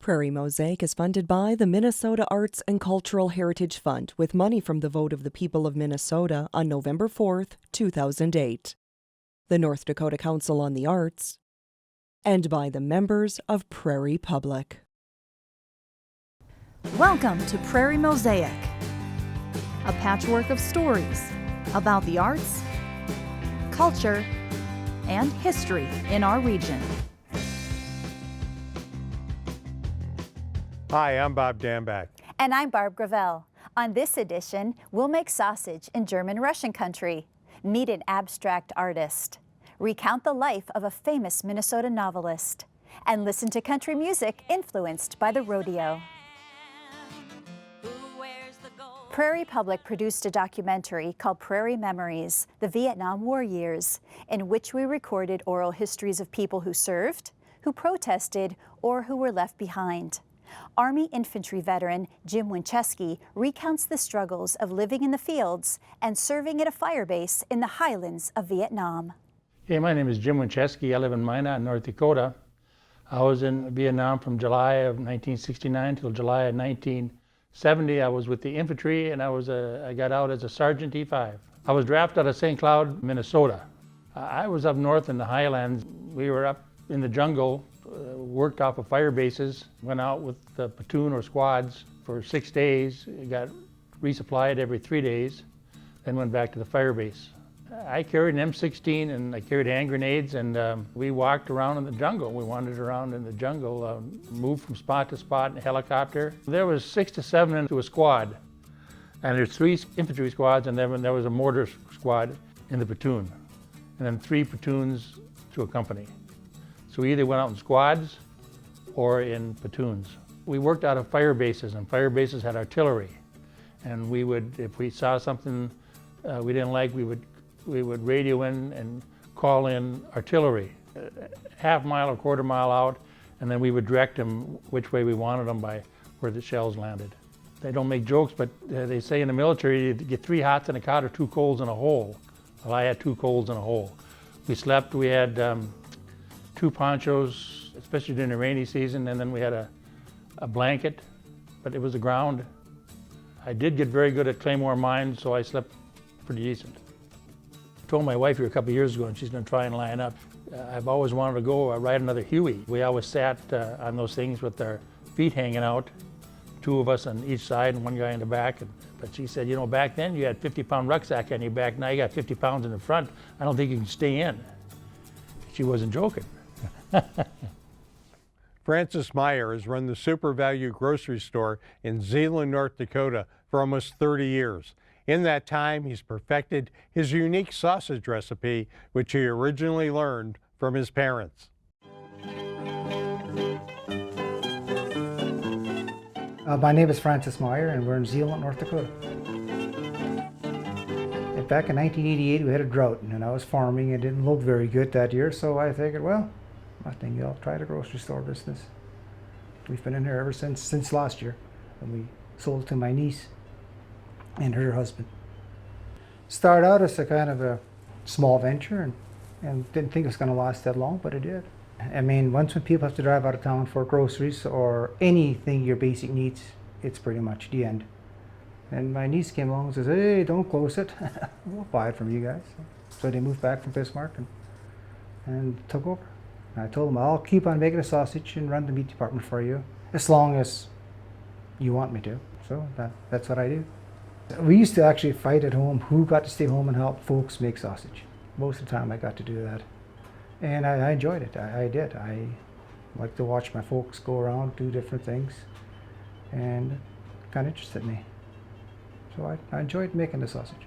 Prairie Mosaic is funded by the Minnesota Arts and Cultural Heritage Fund with money from the vote of the people of Minnesota on November 4th, 2008, the North Dakota Council on the Arts, and by the members of Prairie Public. Welcome to Prairie Mosaic, a patchwork of stories about the arts, culture, and history in our region. Hi, I'm Bob Dambach. And I'm Barb Gravel. On this edition, we'll make sausage in German-Russian country, meet an abstract artist, recount the life of a famous Minnesota novelist, and listen to country music influenced by the rodeo. Prairie Public produced a documentary called Prairie Memories, the Vietnam War Years, in which we recorded oral histories of people who served, who protested, or who were left behind. Army infantry veteran Jim Winchesky recounts the struggles of living in the fields and serving at a fire base in the highlands of Vietnam. Hey, my name is Jim Winchesky. I live in Minot, North Dakota. I was in Vietnam from July of 1969 till July of 1970. I was with the infantry, and I got out as a Sergeant E5. I was drafted out of St. Cloud, Minnesota. I was up north in the highlands. We were up in the jungle, worked off of fire bases, went out with the platoon or squads for 6 days, got resupplied every 3 days, then went back to the fire base. I carried an M16 and I carried hand grenades, and we walked around in the jungle. We wandered around in the jungle, moved from spot to spot in a helicopter. There was 6 to 7 into a squad, and there's 3 infantry squads, and then there was a mortar squad in the platoon, and then 3 platoons to a company. So we either went out in squads or in platoons. We worked out of fire bases, and fire bases had artillery. And we would, if we saw something we didn't like, we would radio in and call in artillery, half mile or quarter mile out, and then we would direct them which way we wanted them by where the shells landed. They don't make jokes, but they say in the military, you get 3 hots in a cot or 2 coals in a hole. Well, I had 2 coals in a hole. We slept, we had 2 ponchos, especially during the rainy season, and then we had a blanket, but it was the ground. I did get very good at Claymore Mine, so I slept pretty decent. I told my wife here a couple of years ago, and she's going to try and line up. I've always wanted to go ride another Huey. We always sat on those things with our feet hanging out, 2 of us on each side and 1 guy in the back. But she said, you know, back then you had 50-pound rucksack on your back, now you got 50 pounds in the front. I don't think you can stay in. She wasn't joking. Francis Meyer has run the Super Value grocery store in Zeeland, North Dakota for almost 30 years. In that time, he's perfected his unique sausage recipe, which he originally learned from his parents. My name is Francis Meyer, and we're in Zeeland, North Dakota. Back in 1988, we had a drought, and I was farming. It didn't look very good that year, so I figured, well, I think I'll try the grocery store business. We've been in here ever since last year, and we sold it to my niece and her husband. Started out as a kind of a small venture, and didn't think it was going to last that long, but it did. I mean, when people have to drive out of town for groceries or anything, your basic needs, it's pretty much the end. And my niece came along and says, hey, don't close it. We'll buy it from you guys. So they moved back from Bismarck and took over. And I told them, I'll keep on making a sausage and run the meat department for you, as long as you want me to. So that's what I do. We used to actually fight at home who got to stay home and help folks make sausage. Most of the time I got to do that. And I enjoyed it. I did. I like to watch my folks go around, do different things, and it kind of interested me. So I enjoyed making the sausage.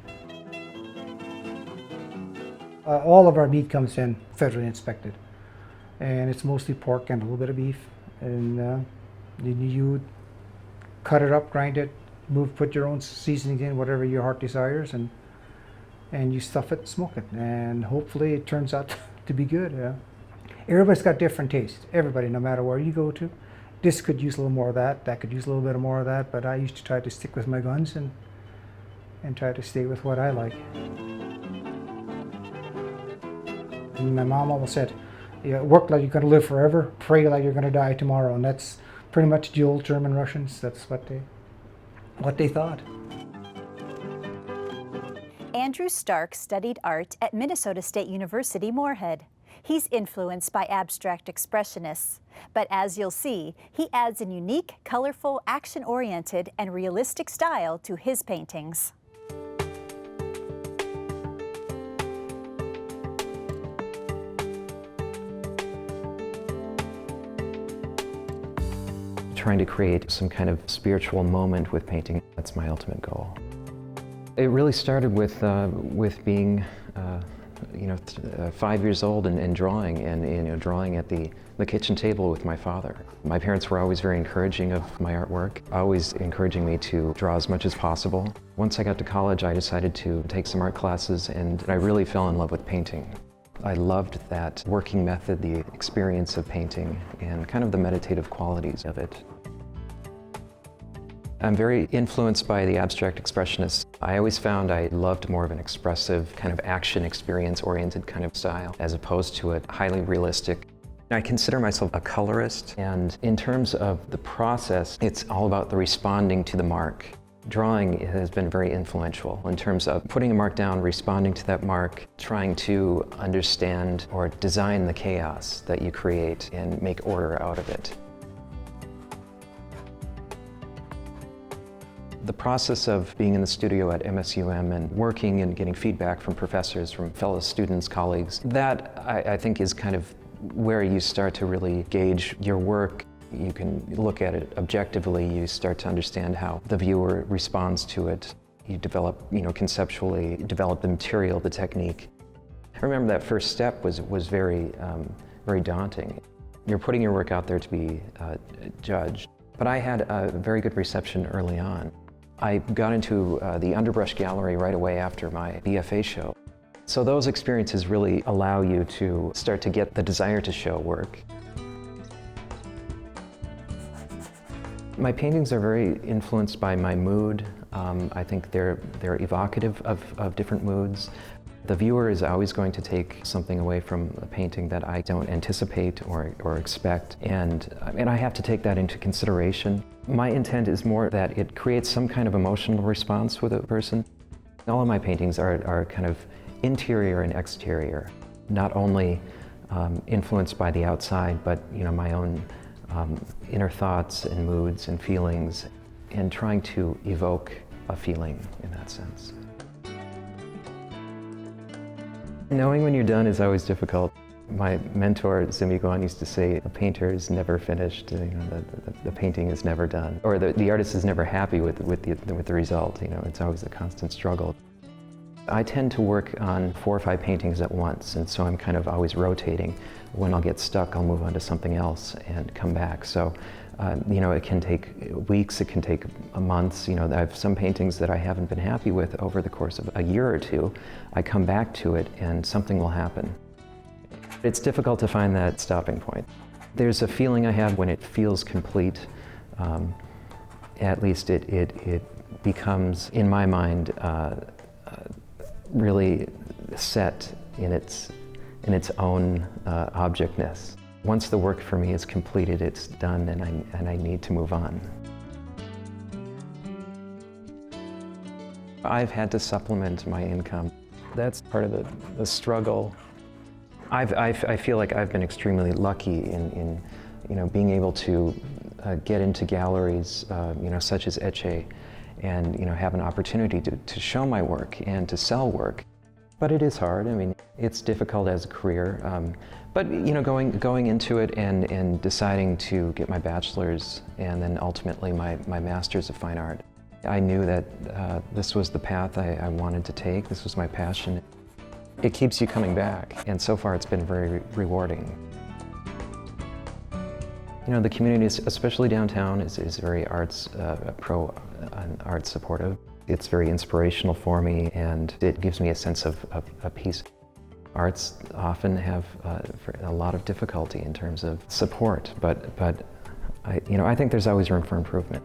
All of our meat comes in federally inspected, and it's mostly pork and a little bit of beef. And then you cut it up, grind it, put your own seasonings in, whatever your heart desires, and you stuff it and smoke it. And hopefully it turns out to be good. Everybody's got different tastes. Everybody, no matter where you go to. This could use a little more of that, that could use a little bit more of that, but I used to try to stick with my guns and try to stay with what I like. And my mom always said, work like you're going to live forever, pray like you're going to die tomorrow. And that's pretty much the old German Russians. That's what they thought. Andrew Stark studied art at Minnesota State University, Moorhead. He's influenced by abstract expressionists, but as you'll see, he adds a unique, colorful, action-oriented, and realistic style to his paintings. Trying to create some kind of spiritual moment with painting, that's my ultimate goal. It really started with being 5 years old and drawing, and drawing at the kitchen table with my father. My parents were always very encouraging of my artwork, always encouraging me to draw as much as possible. Once I got to college, I decided to take some art classes, and I really fell in love with painting. I loved that working method, the experience of painting, and kind of the meditative qualities of it. I'm very influenced by the abstract expressionists. I always found I loved more of an expressive, kind of action experience-oriented kind of style, as opposed to a highly realistic. I consider myself a colorist, and in terms of the process, it's all about the responding to the mark. Drawing has been very influential in terms of putting a mark down, responding to that mark, trying to understand or design the chaos that you create and make order out of it. The process of being in the studio at MSUM and working and getting feedback from professors, from fellow students, colleagues, that I think is kind of where you start to really gauge your work. You can look at it objectively, you start to understand how the viewer responds to it. You develop, conceptually, develop the material, the technique. I remember that first step was very, very daunting. You're putting your work out there to be judged. But I had a very good reception early on. I got into the Underbrush Gallery right away after my BFA show. So those experiences really allow you to start to get the desire to show work. My paintings are very influenced by my mood. I think they're evocative of different moods. The viewer is always going to take something away from a painting that I don't anticipate or expect, and I have to take that into consideration. My intent is more that it creates some kind of emotional response with a person. All of my paintings are kind of interior and exterior, not only influenced by the outside, but my own inner thoughts and moods and feelings, and trying to evoke a feeling in that sense. Knowing when you're done is always difficult. My mentor, Zimi Guan, used to say, a painter is never finished, the painting is never done. Or the artist is never happy with the result, it's always a constant struggle. I tend to work on 4 or 5 paintings at once, and so I'm kind of always rotating. When I'll get stuck, I'll move on to something else and come back. So, it can take weeks, it can take months. I have some paintings that I haven't been happy with over the course of a year or two. I come back to it and something will happen. It's difficult to find that stopping point. There's a feeling I have when it feels complete. At least it becomes, in my mind, really set in its own objectness. Once the work for me is completed, it's done, and I need to move on. I've had to supplement my income. That's part of the struggle. I feel like I've been extremely lucky in being able to get into galleries, such as Etche, and have an opportunity to show my work and to sell work. But it is hard. It's difficult as a career. But going into it and deciding to get my bachelor's and then ultimately my master's of fine art, I knew that this was the path I wanted to take. This was my passion. It keeps you coming back, and so far it's been very rewarding. The community, especially downtown, is very arts pro and art supportive. It's very inspirational for me, and it gives me a sense of peace. Arts often have a lot of difficulty in terms of support, but I think there's always room for improvement.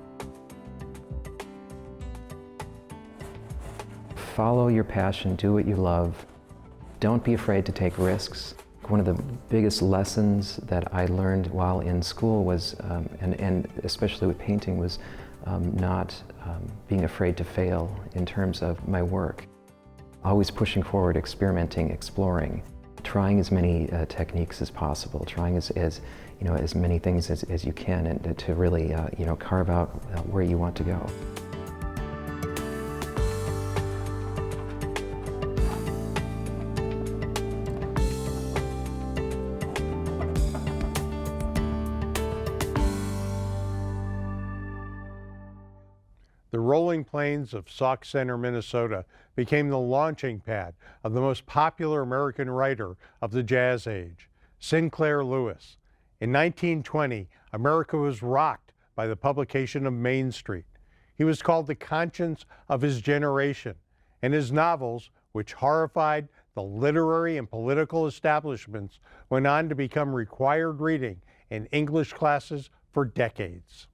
Follow your passion, do what you love. Don't be afraid to take risks. one of the biggest lessons that I learned while in school was, and especially with painting, was not being afraid to fail in terms of my work. Always pushing forward, experimenting, exploring, trying as many techniques as possible, trying as many things as you can, and to really carve out where you want to go. The rolling plains of Sauk Centre, Minnesota became the launching pad of the most popular American writer of the Jazz Age, Sinclair Lewis. In 1920, America was rocked by the publication of Main Street. He was called the conscience of his generation, and his novels, which horrified the literary and political establishments, went on to become required reading in English classes for decades.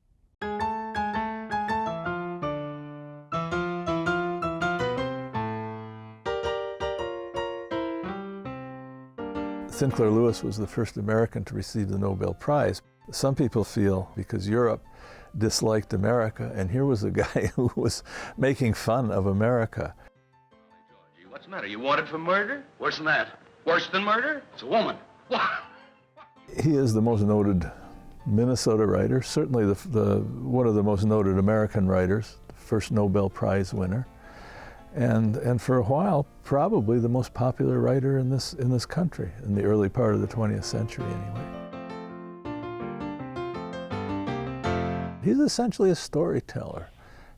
Sinclair Lewis was the first American to receive the Nobel Prize. Some people feel because Europe disliked America, and here was a guy who was making fun of America. What's the matter? You wanted for murder? Worse than that. Worse than murder? It's a woman. He is the most noted Minnesota writer, certainly one of the most noted American writers, the first Nobel Prize winner. And for a while, probably the most popular writer in this country, in the early part of the 20th century anyway. He's essentially a storyteller,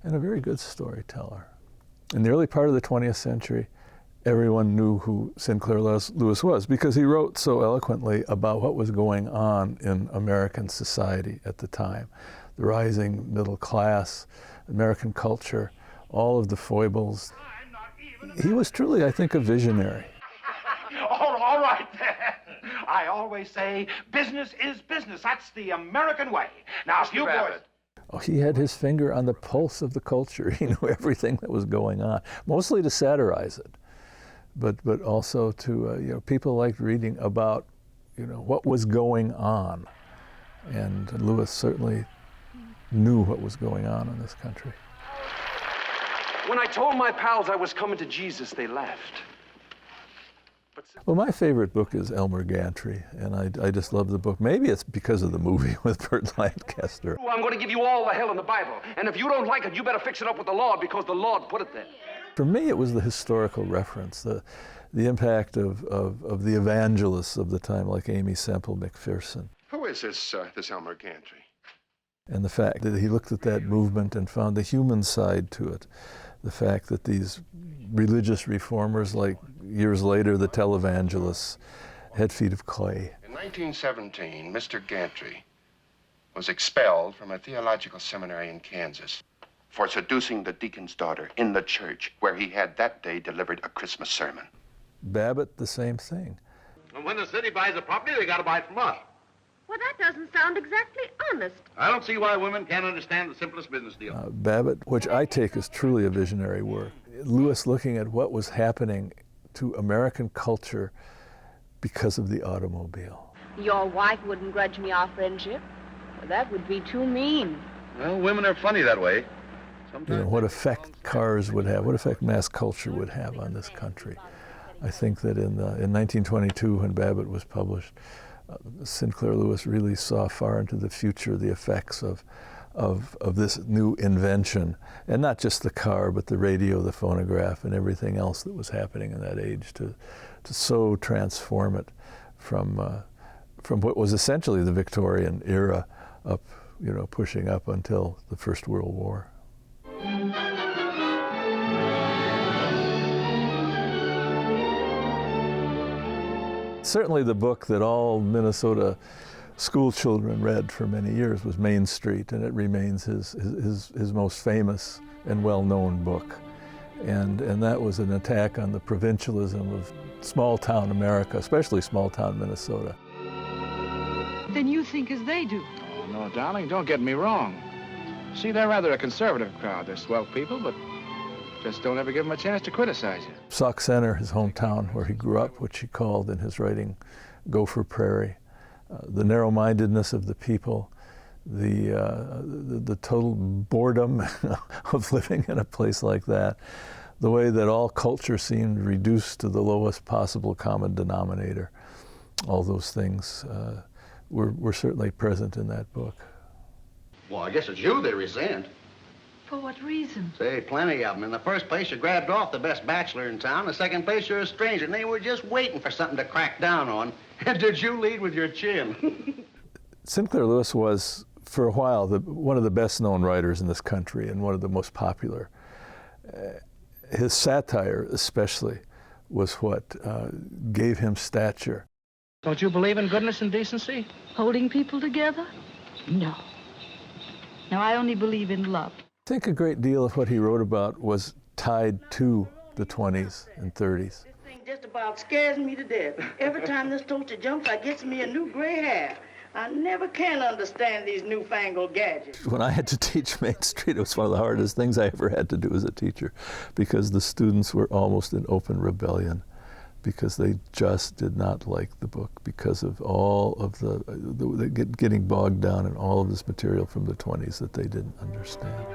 and a very good storyteller. In the early part of the 20th century, everyone knew who Sinclair Lewis was because he wrote so eloquently about what was going on in American society at the time. The rising middle class, American culture, all of the foibles. He was truly, I think, a visionary. All right, then. I always say business is business. That's the American way. Now, you boys. Oh, he had his finger on the pulse of the culture. He knew everything that was going on, mostly to satirize it, but also to people liked reading about what was going on, and Lewis certainly knew what was going on in this country. When I told my pals I was coming to Jesus, they laughed. Well, my favorite book is Elmer Gantry, and I just love the book. Maybe it's because of the movie with Burt Lancaster. I'm going to give you all the hell in the Bible, and if you don't like it, you better fix it up with the Lord, because the Lord put it there. For me, it was the historical reference, the impact of the evangelists of the time, like Amy Semple McPherson. Who is this Elmer Gantry? And the fact that he looked at that movement and found the human side to it. The fact that these religious reformers, like years later the televangelists, had feet of clay. In 1917, Mr. Gantry was expelled from a theological seminary in Kansas for seducing the deacon's daughter in the church where he had that day delivered a Christmas sermon. Babbitt, the same thing. And when the city buys a property, they got to buy it from us. Well, that doesn't sound exactly honest. I don't see why women can't understand the simplest business deal. Babbitt, which I take as truly a visionary work. Lewis looking at what was happening to American culture because of the automobile. Your wife wouldn't grudge me our friendship. Well, that would be too mean. Well, women are funny that way. Sometimes. What effect cars would have, what effect mass culture would have on this country. I think that in 1922, when Babbitt was published, Sinclair Lewis really saw far into the future the effects of this new invention, and not just the car, but the radio, the phonograph, and everything else that was happening in that age, to so transform it from what was essentially the Victorian era up, pushing up until the First World War. Certainly the book that all Minnesota school children read for many years was Main Street, and it remains his most famous and well-known book. And that was an attack on the provincialism of small-town America, especially small-town Minnesota. Then you think as they do? Oh, no, darling, don't get me wrong. See, they're rather a conservative crowd. They're swell people, but just don't ever give them a chance to criticize you. Sauk Centre, his hometown where he grew up, which he called in his writing go for Prairie. The narrow-mindedness of the people, the total boredom of living in a place like that, the way that all culture seemed reduced to the lowest possible common denominator. All those things were certainly present in that book. Well, I guess it's you they resent. For what reason? Say, plenty of them. In the first place, you grabbed off the best bachelor in town. In the second place, you're a stranger, and they were just waiting for something to crack down on. And did you lead with your chin? Sinclair Lewis was, for a while, one of the best-known writers in this country and one of the most popular. His satire, especially, was what gave him stature. Don't you believe in goodness and decency? Holding people together? No. No, I only believe in love. I think a great deal of what he wrote about was tied to the 20s and 30s. This thing just about scares me to death. Every time this toaster jumps, I gets me a new gray hair. I never can understand these newfangled gadgets. When I had to teach Main Street, it was one of the hardest things I ever had to do as a teacher, because the students were almost in open rebellion, because they just did not like the book because of all of the getting bogged down in all of this material from the 20s that they didn't understand.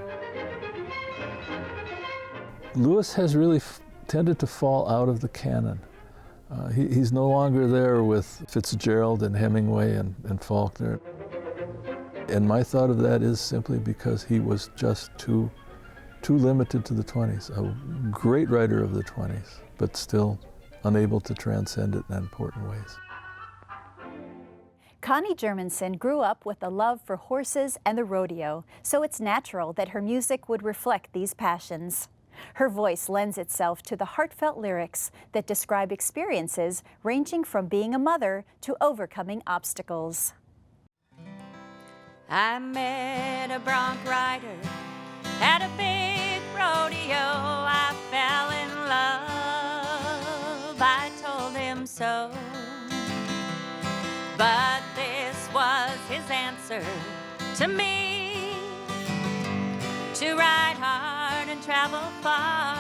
Lewis has really tended to fall out of the canon. He's no longer there with Fitzgerald and Hemingway and Faulkner. And my thought of that is simply because he was just too limited to the 20s. A great writer of the 20s, but still unable to transcend it in important ways. Connie Germanson grew up with a love for horses and the rodeo, so it's natural that her music would reflect these passions. Her voice lends itself to the heartfelt lyrics that describe experiences ranging from being a mother to overcoming obstacles. I met a bronc rider at a big rodeo. I fell in love, I told him so. But this was his answer to me: to ride hard and travel far,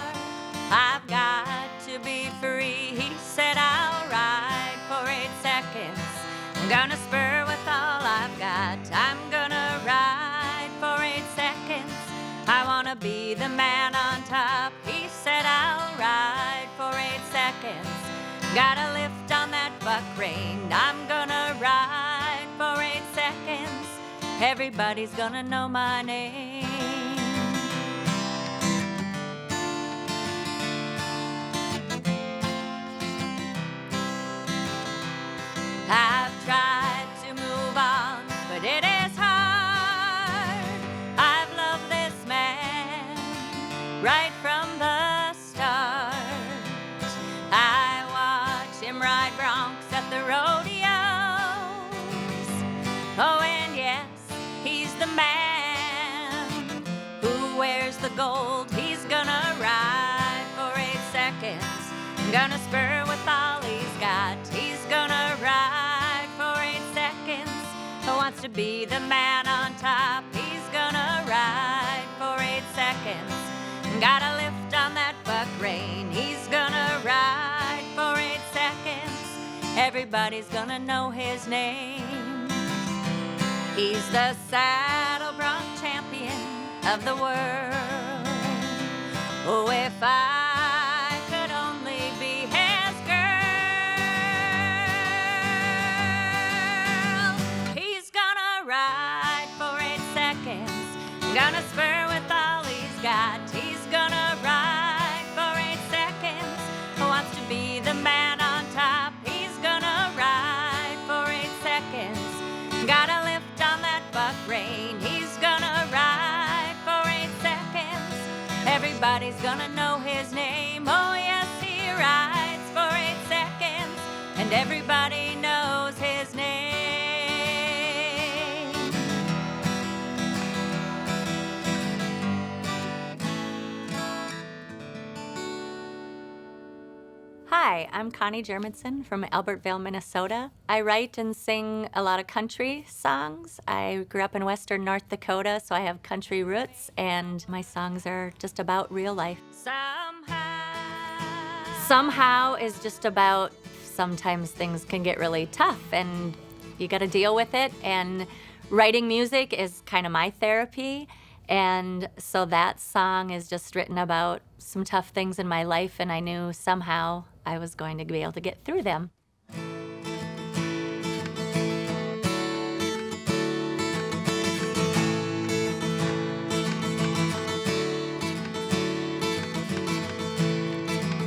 I've got to be free. He said, I'll ride for 8 seconds, I'm gonna spur with all I've got. I'm gonna ride for 8 seconds, I wanna be the man on top. He said, I'll ride for 8 seconds, gotta lift on that buck rein. I'm gonna ride for 8 seconds, everybody's gonna know my name. I've tried to move on, but it is hard. I've loved this man right from the start. I watch him ride broncs at the rodeos. Oh, and yes, he's the man who wears the gold. He's gonna ride for 8 seconds, gonna spur with all he's got. He's gonna ride for 8 seconds, wants to be the man on top. He's gonna ride for 8 seconds, gotta lift on that buck rein. He's gonna ride for 8 seconds, everybody's gonna know his name. He's the saddle bronc champion of the world. Oh, if I could only be his girl. He's gonna ride for 8 seconds, gonna spur with all he's got. He's gonna ride for 8 seconds, wants to be the man on top. He's gonna ride for 8 seconds, gotta lift on that buck rein. He's gonna ride for 8 seconds, everybody's gonna know his name. Oh yes, he rides for 8 seconds, and everybody knows his name. Hi, I'm Connie Germanson from Albertville, Minnesota. I write and sing a lot of country songs. I grew up in western North Dakota, so I have country roots, and my songs are just about real life. Somehow is just about sometimes things can get really tough and you got to deal with it. And writing music is kind of my therapy. And so that song is just written about some tough things in my life, and I knew somehow I was going to be able to get through them.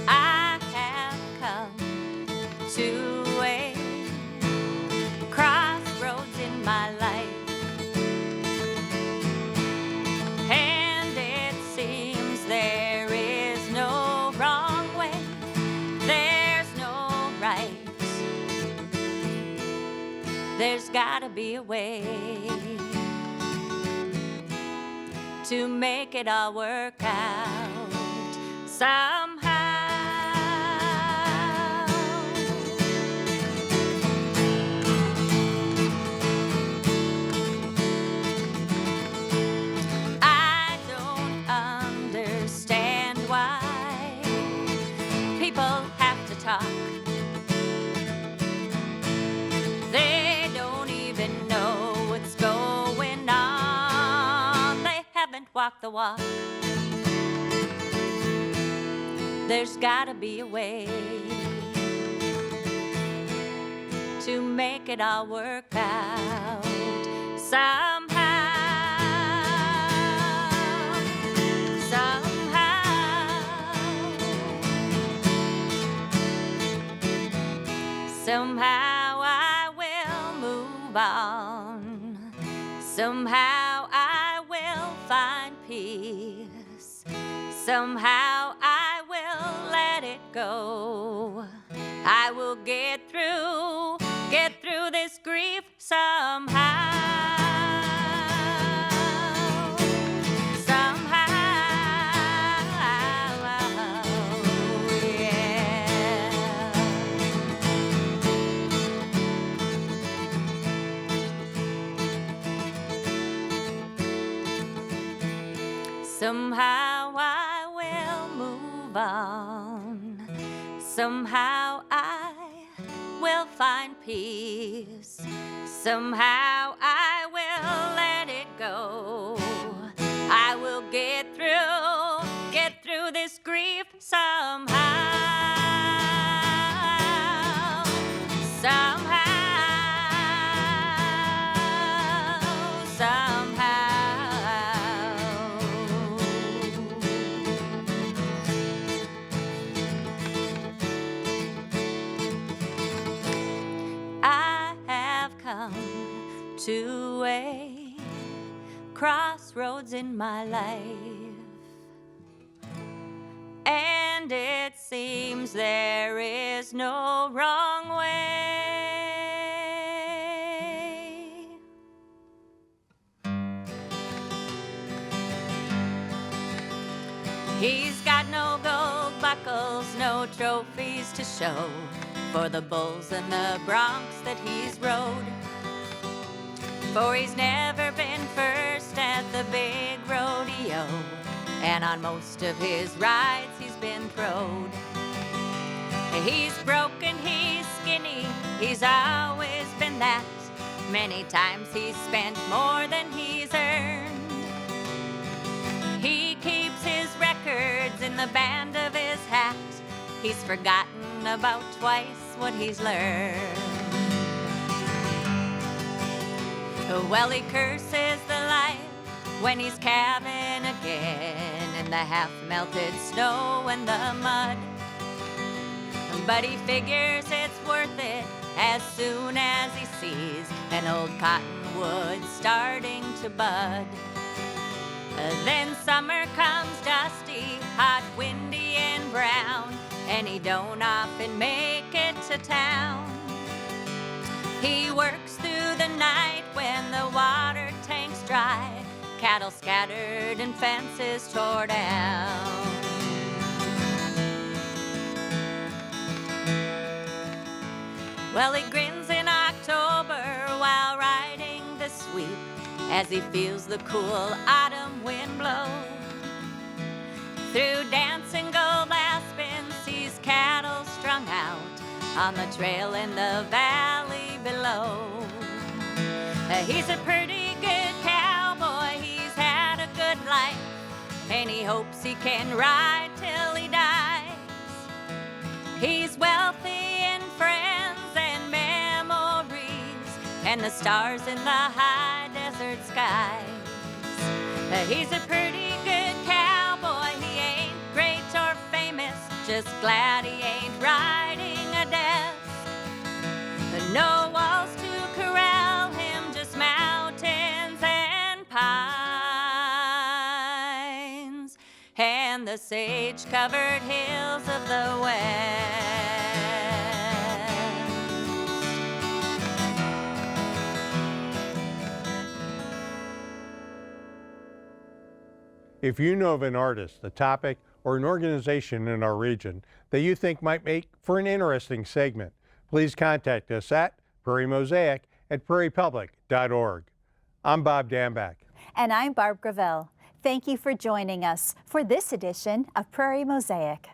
I have come to a crossroads in my life. There's gotta be a way to make it all work out somehow. I don't understand why people have to talk. They don't even know what's going on. They haven't walked the walk. There's gotta be a way to make it all work out somehow. Somehow I will move on. Somehow I will find peace. Somehow I will let it go. I will get through this grief somehow. Somehow I will move on. Somehow I will find peace. Somehow I will let it go. I will get through this grief somehow. Somehow. To a crossroads in my life, and it seems there is no wrong way. He's got no gold buckles, no trophies to show for the bulls and the broncs that he's rode. For he's never been first at the big rodeo, and on most of his rides he's been throwed. He's broken, he's skinny, he's always been that. Many times he's spent more than he's earned. He keeps his records in the band of his hat. He's forgotten about twice what he's learned. Well, he curses the life when he's calving again in the half-melted snow and the mud. But he figures it's worth it as soon as he sees an old cottonwood starting to bud. Then summer comes dusty, hot, windy, and brown, and he don't often make it to town. He works through the night when the water tank's dry, cattle scattered and fences tore down. Well, he grins in October while riding the sweep as he feels the cool autumn wind blow. Through dancing gold aspens, sees cattle strung out on the trail in the valley below. He's a pretty good cowboy, he's had a good life, and he hopes he can ride till he dies. He's wealthy in friends and memories, and the stars in the high desert skies. He's a pretty good cowboy, he ain't great or famous, just glad he ain't riding a death. No walls to corral him, just mountains and pines, and the sage-covered hills of the West. If you know of an artist, a topic, or an organization in our region that you think might make for an interesting segment, please contact us at Prairie Mosaic at prairiepublic.org. I'm Bob Dambach. And I'm Barb Gravel. Thank you for joining us for this edition of Prairie Mosaic.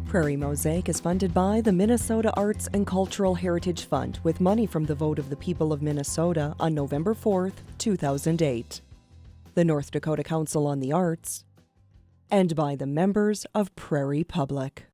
Prairie Mosaic is funded by the Minnesota Arts and Cultural Heritage Fund with money from the vote of the people of Minnesota on November 4th, 2008, the North Dakota Council on the Arts, and by the members of Prairie Public.